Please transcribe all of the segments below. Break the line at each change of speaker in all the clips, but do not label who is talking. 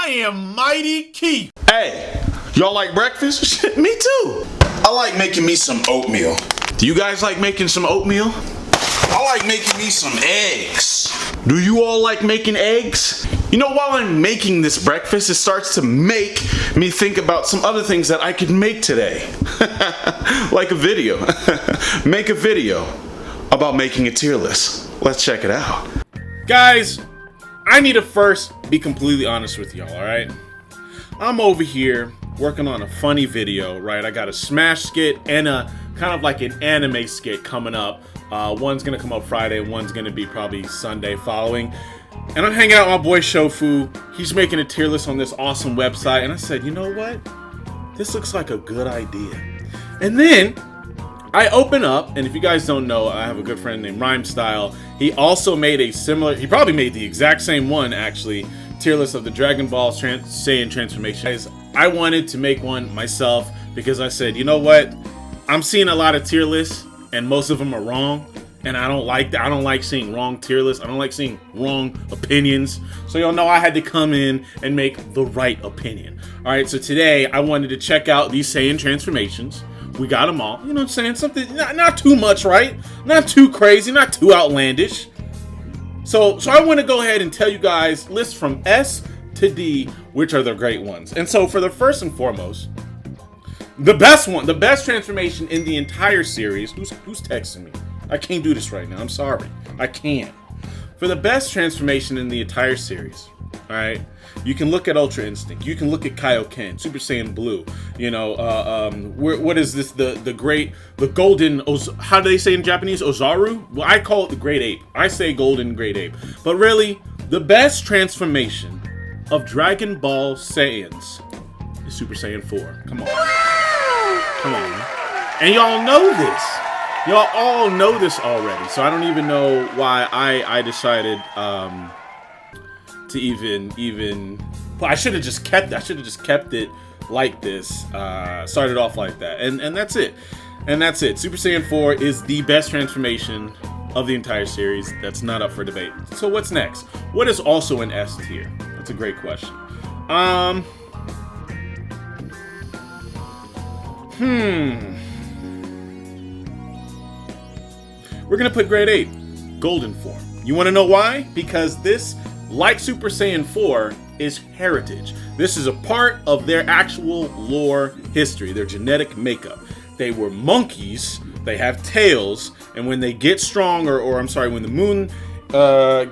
I am Mightykeef.
Hey, y'all like breakfast? Me too. I like making me some oatmeal.
Do you guys like making some oatmeal?
I like making me some eggs.
Do you all like making eggs? You know, while I'm making this breakfast, it starts to make me think about some other things that I could make today. Like a video. Make a video about making a tier list. Let's check it out.
Guys, I need to first be completely honest with y'all, alright? I'm over here working on a funny video, right? I got a Smash skit and a kind of like an anime skit coming up. One's gonna come up Friday, one's gonna be probably Sunday following. And I'm hanging out with my boy Shofu. He's making a tier list on this awesome website. And I said, you know what? This looks like a good idea. And then I open up, and if you guys don't know, I have a good friend named Rhyme Style. He also made a similar, he probably made the exact same one actually, tier list of the Dragon Ball Saiyan transformation. Guys, I wanted to make one myself because I said, you know what? I'm seeing a lot of tier lists and most of them are wrong. And I don't like that. I don't like seeing wrong tier lists. I don't like seeing wrong opinions. So y'all know I had to come in and make the right opinion. All right, so today I wanted to check out these Saiyan transformations. We got them all. You know what I'm saying? Something not too much, right? Not too crazy, not too outlandish. So I want to go ahead and tell you guys lists from S to D, which are the great ones. And so for the first and foremost, the best one, the best transformation in the entire series. Who's texting me? I can't do this right now. I'm sorry. I can't. For the best transformation in the entire series, all right, you can look at Ultra Instinct. You can look at Kaioken, Super Saiyan Blue. You know, what is this? The golden, how do they say in Japanese? Ozaru? Well, I call it the Great Ape. I say golden Great Ape. But really, the best transformation of Dragon Ball Saiyans is Super Saiyan 4. Come on. Come on. And y'all know this. Y'all all know this already, so I don't even know why I decided to even. Well, I should have just kept it. I should have just kept it like this. Started off like that, and that's it. And that's it. Super Saiyan 4 is the best transformation of the entire series. That's not up for debate. So what's next? What is also an S tier? That's a great question. We're gonna put Grade 8, Golden form. You wanna know why? Because this, like Super Saiyan 4, is heritage. This is a part of their actual lore history, their genetic makeup. They were monkeys, they have tails, and when they get strong, when the moon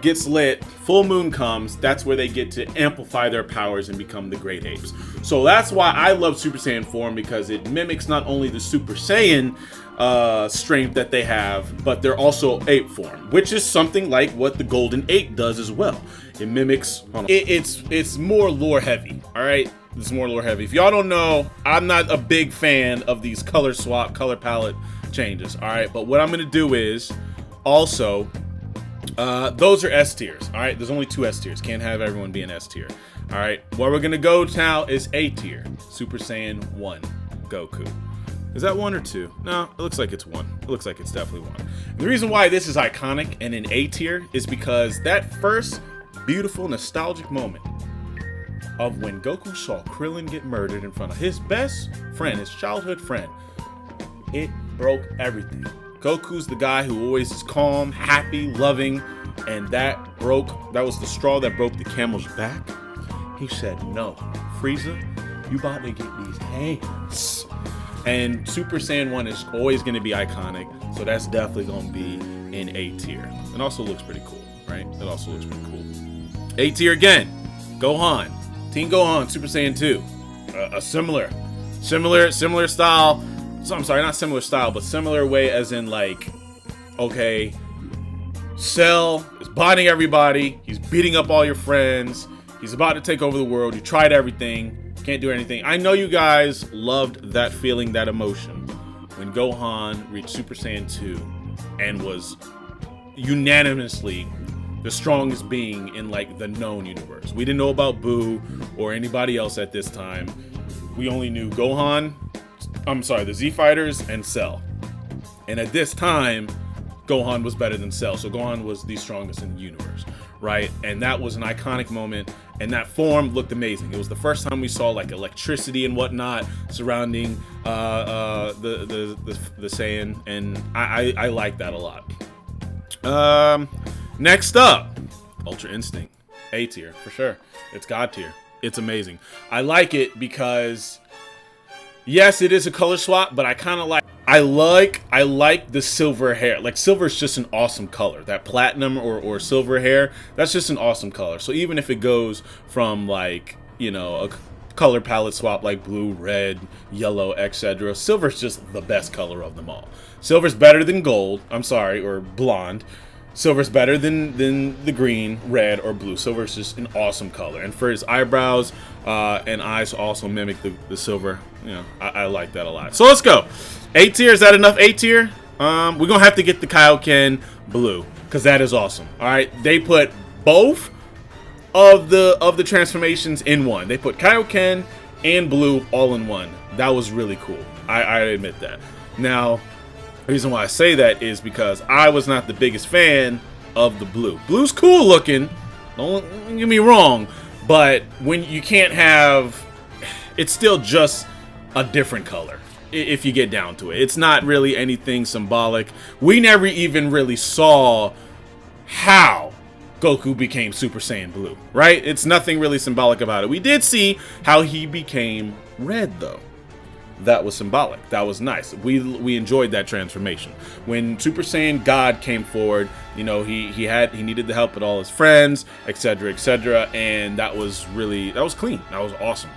gets lit, full moon comes, that's where they get to amplify their powers and become the Great Apes. So that's why I love Super Saiyan form, because it mimics not only the Super Saiyan strength that they have, but they're also ape form, which is something like what the Golden Ape does as well. It mimics, it's more lore heavy, all right? It's more lore heavy. If y'all don't know, I'm not a big fan of these color palette changes, all right? But what I'm gonna do is also, those are S tiers, all right? There's only 2 S tiers. Can't have everyone be an S tier, all right? What we're gonna go now is A tier, Super Saiyan 1, Goku. Is that 1 or 2? No, it looks like it's 1. It looks like it's definitely 1. And the reason why this is iconic and in A tier is because that first beautiful nostalgic moment of when Goku saw Krillin get murdered in front of his best friend, his childhood friend, it broke everything. Goku's the guy who always is calm, happy, loving, and that was the straw that broke the camel's back. He said, no, Frieza, you about to get these hands. And Super Saiyan 1 is always going to be iconic, so that's definitely going to be in A tier. It also looks pretty cool, right? It also looks pretty cool. A tier again, Gohan. Team Gohan, Super Saiyan 2. A similar style. So I'm sorry, not similar style, but similar way as in like, okay, Cell is bonding everybody. He's beating up all your friends. He's about to take over the world. You tried everything. Can't do anything. I know you guys loved that feeling, that emotion, when Gohan reached Super Saiyan 2 and was unanimously the strongest being in like the known universe. We didn't know about Boo or anybody else at this time. We only knew Gohan, the Z Fighters, and Cell. And at this time, Gohan was better than Cell, so Gohan was the strongest in the universe, right? And that was an iconic moment, and that form looked amazing. It was the first time we saw like electricity and whatnot surrounding the Saiyan, and I like that a lot. Next up, Ultra Instinct, A tier for sure. It's God tier. It's amazing. I like it because yes, it is a color swap, but I kind of like. I like the silver hair. Like, silver is just an awesome color. That platinum or silver hair, that's just an awesome color. So even if it goes from, like, you know, a color palette swap like blue, red, yellow, etc., silver's just the best color of them all. Silver's better than gold. I'm sorry, or blonde. Silver's better than the green, red, or blue. Silver's just an awesome color. And for his eyebrows and eyes to also mimic the silver, you know, I like that a lot. So let's go. A tier, is that enough A tier? We're going to have to get the Kaioken blue, because that is awesome. All right, they put both of the transformations in one. They put Kaioken and blue all in one. That was really cool. I admit that. Now, the reason why I say that is because I was not the biggest fan of the blue. Blue's cool looking, don't get me wrong, but when you can't have, it's still just a different color if you get down to it. It's not really anything symbolic. We never even really saw how Goku became Super Saiyan Blue, right? It's nothing really symbolic about it. We did see how he became red, though. That was symbolic. That was nice. We enjoyed that transformation. When Super Saiyan God came forward, you know, he needed the help with all his friends, etc., and that was clean. That was awesome.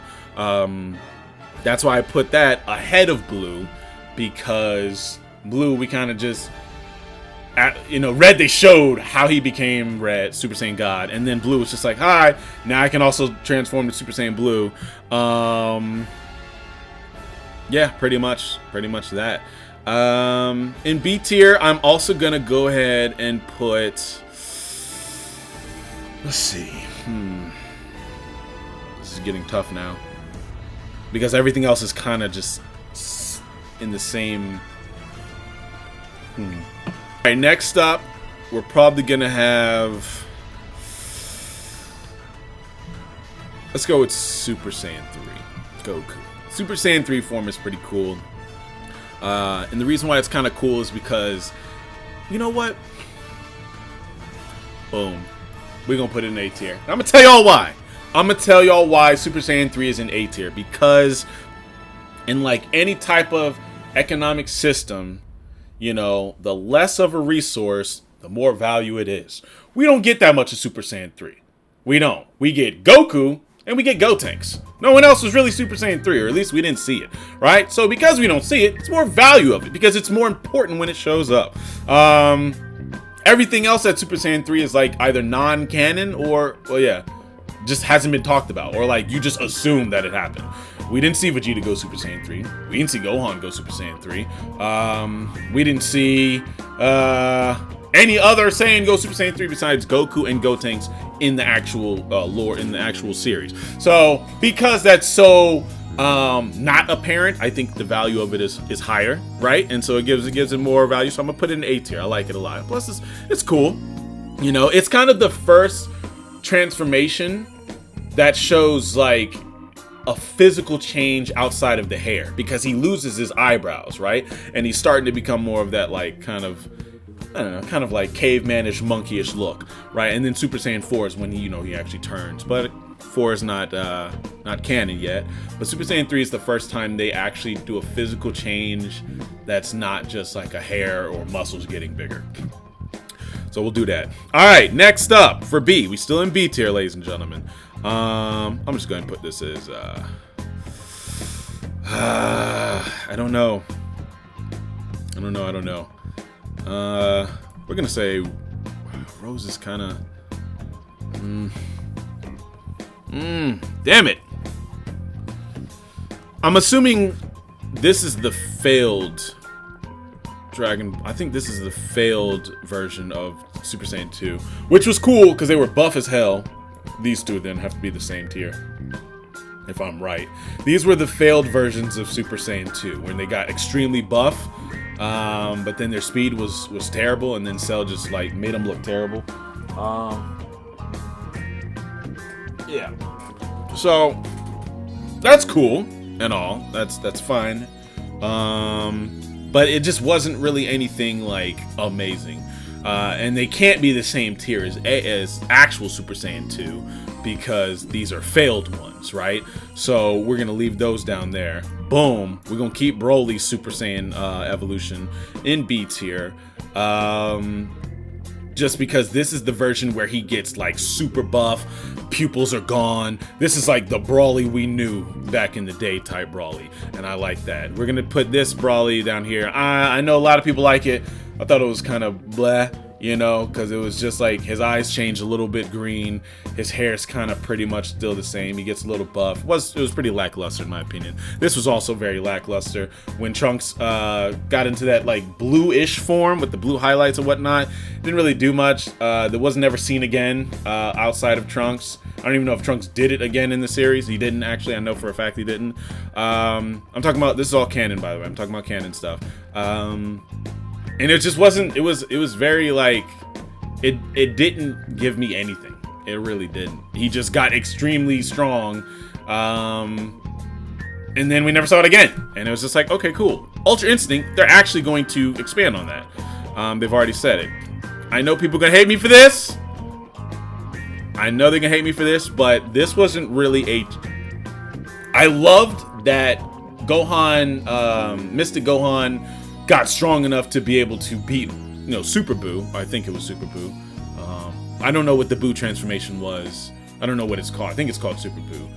That's why I put that ahead of blue, because blue we kind of just, red they showed how he became red, Super Saiyan God, and then blue was just like, hi, now I can also transform to Super Saiyan Blue. Yeah, pretty much that. In B tier, I'm also gonna go ahead and put, let's see, this is getting tough now, because everything else is kind of just in the same. All right, next up, we're probably gonna have, let's go with Super Saiyan 3, Goku. Super Saiyan 3 form is pretty cool. And the reason why it's kind of cool is because, you know what? Boom. We're going to put it in A tier. I'm going to tell y'all why. I'm going to tell y'all why Super Saiyan 3 is in A tier. Because in like any type of economic system, you know, the less of a resource, the more value it is. We don't get that much of Super Saiyan 3. We don't. We get Goku and we get Gotenks. No one else was really Super Saiyan 3, or at least we didn't see it, right? So because we don't see it, it's more value of it, because it's more important when it shows up. Everything else at Super Saiyan 3 is like either non-canon or, well, yeah, just hasn't been talked about, or like you just assume that it happened. We didn't see Vegeta go Super Saiyan 3. We didn't see Gohan go Super Saiyan 3. We didn't see any other Saiyan go Super Saiyan 3 besides Goku and Gotenks in the actual lore, in the actual series. So because that's so not apparent, I think the value of it is higher, right? And so it gives it more value. So I'm gonna put it in A tier. I like it a lot. Plus it's cool. You know, it's kind of the first transformation that shows like a physical change outside of the hair, because he loses his eyebrows, right? And he's starting to become more of that like kind of, I don't know, kind of like caveman-ish, monkeyish look, right? And then Super Saiyan 4 is when he actually turns. But 4 is not canon yet. But Super Saiyan 3 is the first time they actually do a physical change that's not just like a hair or muscles getting bigger. So we'll do that. All right, next up for B. We still in B tier, ladies and gentlemen. I'm just going to put this as I don't know. We're gonna say Rose is kind of damn it. I'm assuming this is the failed Dragon. I think this is the failed version of Super Saiyan 2, which was cool because they were buff as hell. These two then have to be the same tier, if I'm right. These were the failed versions of Super Saiyan 2, when they got extremely buff, but then their speed was terrible, and then Cell just like made them look terrible. Yeah. So that's cool and all. That's fine. But it just wasn't really anything like amazing. And they can't be the same tier as actual Super Saiyan 2 because these are failed ones, right? So we're gonna leave those down there. Boom. We're gonna keep Broly's Super Saiyan evolution in B tier. Just because this is the version where he gets like super buff, pupils are gone. This is like the Broly we knew back in the day type Broly, and I like that. We're gonna put this Broly down here. I know a lot of people like it. I thought it was kind of bleh, you know, because it was just like his eyes change a little bit green. His hair's kind of pretty much still the same. He gets a little buff. It was pretty lackluster in my opinion. This was also very lackluster. When Trunks got into that like bluish form with the blue highlights and whatnot, didn't really do much. That was never seen again outside of Trunks. I don't even know if Trunks did it again in the series. He didn't actually. I know for a fact he didn't. I'm talking about, this is all canon by the way. I'm talking about canon stuff. And it just wasn't, it was very like, it didn't give me anything. It really didn't. He just got extremely strong. And then we never saw it again. And it was just like, okay, cool. Ultra Instinct, they're actually going to expand on that. They've already said it. I know people are gonna hate me for this. I know they're gonna hate me for this, but this wasn't really I loved that Gohan, Mystic Gohan, got strong enough to be able to beat, you know, Super Buu. I think it was Super Buu. I don't know what the Buu transformation was. I don't know what it's called. I think it's called Super Buu.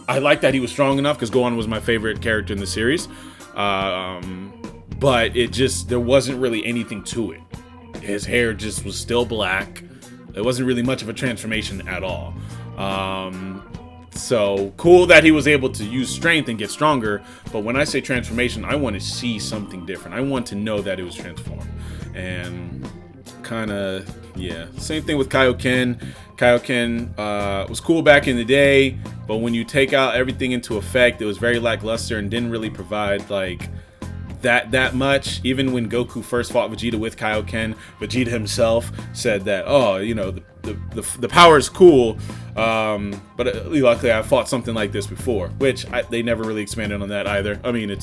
I like that he was strong enough because Gohan was my favorite character in the series. But it just, there wasn't really anything to it. His hair just was still black. It wasn't really much of a transformation at all. So cool that he was able to use strength and get stronger, but when I say transformation, I want to see something different. I want to know that it was transformed. And kind of, yeah, same thing with Kaioken. Kaioken was cool back in the day, but when you take out everything into effect, it was very lackluster and didn't really provide like that much. Even when Goku first fought Vegeta with Kaioken, Vegeta himself said that, oh, you know, the power is cool, but luckily I fought something like this before, which they never really expanded on that either. I mean, I'm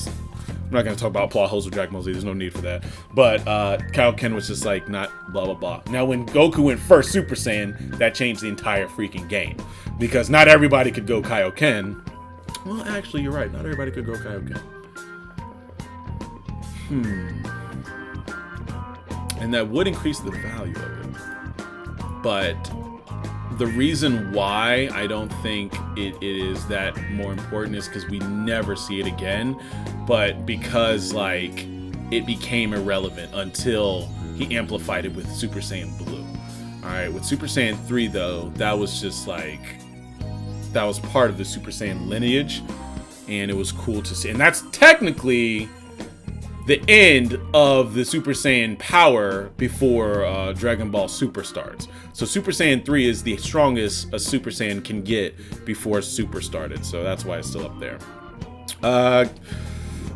not going to talk about plot holes with Dragon Ball Z, there's no need for that. But Kaioken was just like, not blah blah blah. Now when Goku went first Super Saiyan, that changed the entire freaking game, because not everybody could go Kaioken. Well, actually, you're right, not everybody could go Kaioken. And that would increase the value of it. But the reason why I don't think it is that more important is because we never see it again, but because like it became irrelevant until he amplified it with Super Saiyan Blue. Alright, with Super Saiyan 3 though, that was just like, that was part of the Super Saiyan lineage, and it was cool to see. And that's technically the end of the Super Saiyan power before Dragon Ball Super starts. So Super Saiyan 3 is the strongest a Super Saiyan can get before Super started. So that's why it's still up there.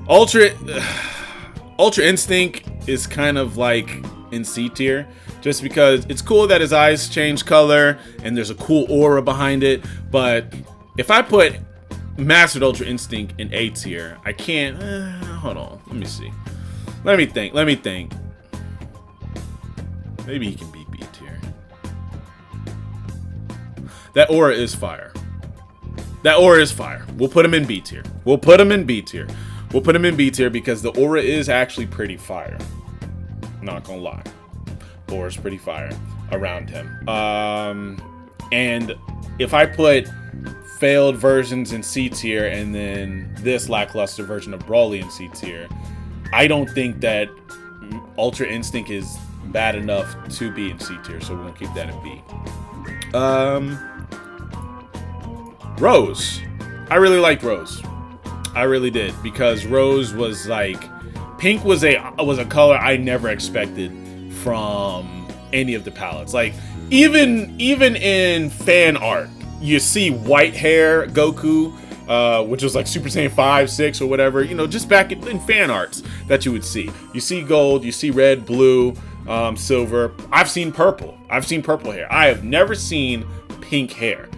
Ultra Instinct is kind of like in C tier, just because it's cool that his eyes change color and there's a cool aura behind it. But if I put Mastered Ultra Instinct in A tier, I can't. Hold on, let me see. Let me think. Maybe he can be B tier. That aura is fire. We'll put him in B tier. We'll put him in B tier because the aura is actually pretty fire. Not gonna lie, aura's pretty fire around him. And if I put failed versions in C tier and then this lackluster version of Broly in C tier, I don't think that Ultra Instinct is bad enough to be in C tier, so we're gonna keep that in B. Rose. I really liked Rose. I really did, because Rose was like, pink was a color I never expected from any of the palettes. Like even in fan art, you see white hair Goku, which was like Super Saiyan 5, 6 or whatever, you know, just back in fan arts that you would see. You see gold, you see red, blue, silver. I've seen purple. I've seen purple hair. I have never seen pink hair,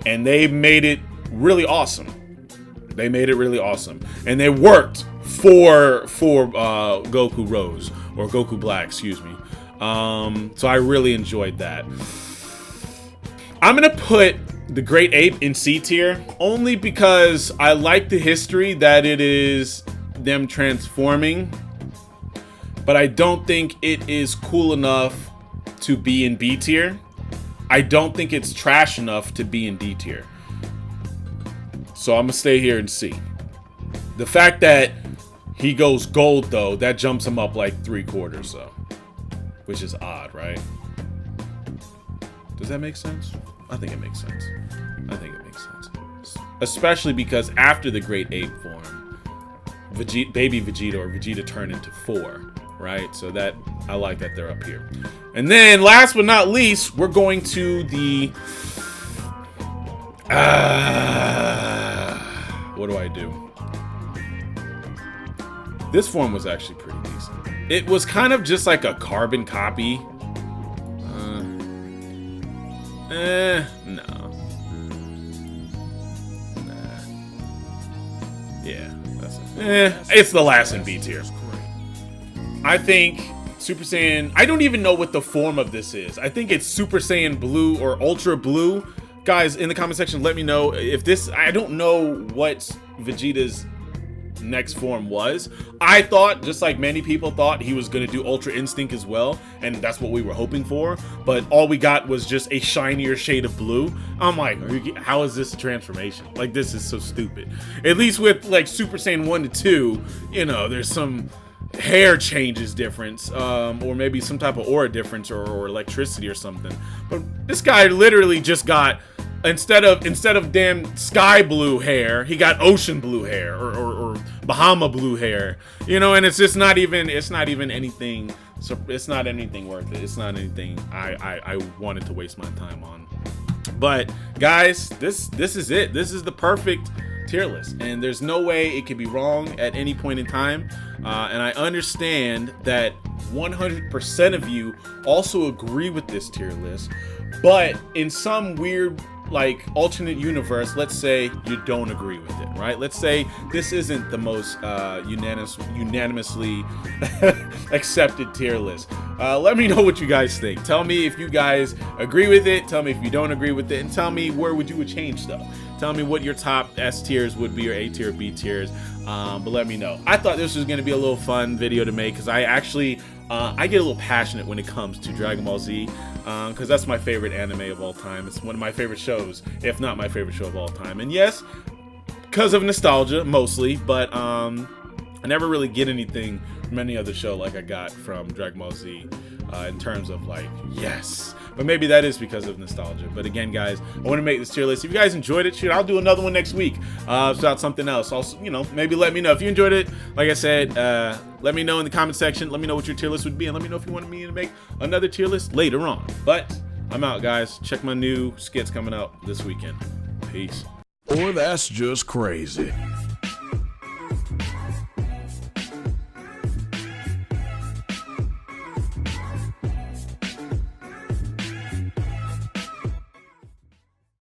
and they made it really awesome. They made it really awesome, and they worked for Goku Rose or Goku Black, excuse me. So I really enjoyed that. I'm gonna put the Great Ape in C tier only because I like the history that it is them transforming, but I don't think it is cool enough to be in B tier. I don't think it's trash enough to be in D tier. So I'm gonna stay here in C. The fact that he goes gold though, that jumps him up like 3/4 so, which is odd, right? Does that make sense? I think it makes sense. I think it makes sense. Especially because after the Great Ape form, baby Vegeta or Vegeta turned into 4, right? So that, I like that they're up here. And then last but not least, we're going to the... what do I do? This form was actually pretty decent. It was kind of just like a carbon copy. No. Nah. Yeah, that's it. It's the last in B tier. I think Super Saiyan... I don't even know what the form of this is. I think it's Super Saiyan Blue or Ultra Blue. Guys, in the comment section, let me know if this... I don't know what Vegeta's next form was. I thought, just like many people thought, he was going to do Ultra Instinct as well, and that's what we were hoping for, but all we got was just a shinier shade of blue. I'm like, how is this a transformation? Like, this is so stupid. At least with like Super Saiyan 1 to 2, you know, there's some hair changes difference, or maybe some type of aura difference or electricity or something. But this guy literally just got, instead of damn sky blue hair, he got ocean blue hair or Bahama blue hair, you know. And it's just not even anything. So it's not anything worth it. It's not anything I wanted to waste my time on. But guys, this is it. This is the perfect tier list, and there's no way it could be wrong at any point in time. And I understand that 100% of you also agree with this tier list, but in some weird like alternate universe, let's say you don't agree with it, right? Let's say this isn't the most unanimously accepted tier list. Let me know what you guys think. Tell me if you guys agree with it, tell me if you don't agree with it, and tell me where would you change stuff. Tell me what your top S tiers would be, or A tier, B tiers, but let me know. I thought this was going to be a little fun video to make, because I actually I get a little passionate when it comes to Dragon Ball Z, because that's my favorite anime of all time. It's one of my favorite shows, if not my favorite show of all time. And yes, because of nostalgia mostly, but I never really get anything from any other show like I got from Dragon Ball Z, in terms of like, yes. But maybe that is because of nostalgia. But again, guys, I want to make this tier list. If you guys enjoyed it, shoot, I'll do another one next week about something else. Also, you know, maybe let me know if you enjoyed it. Like I said, let me know in the comment section. Let me know what your tier list would be, and let me know if you wanted me to make another tier list later on. But I'm out, guys. Check my new skits coming out this weekend. Peace.
Boy, that's just crazy.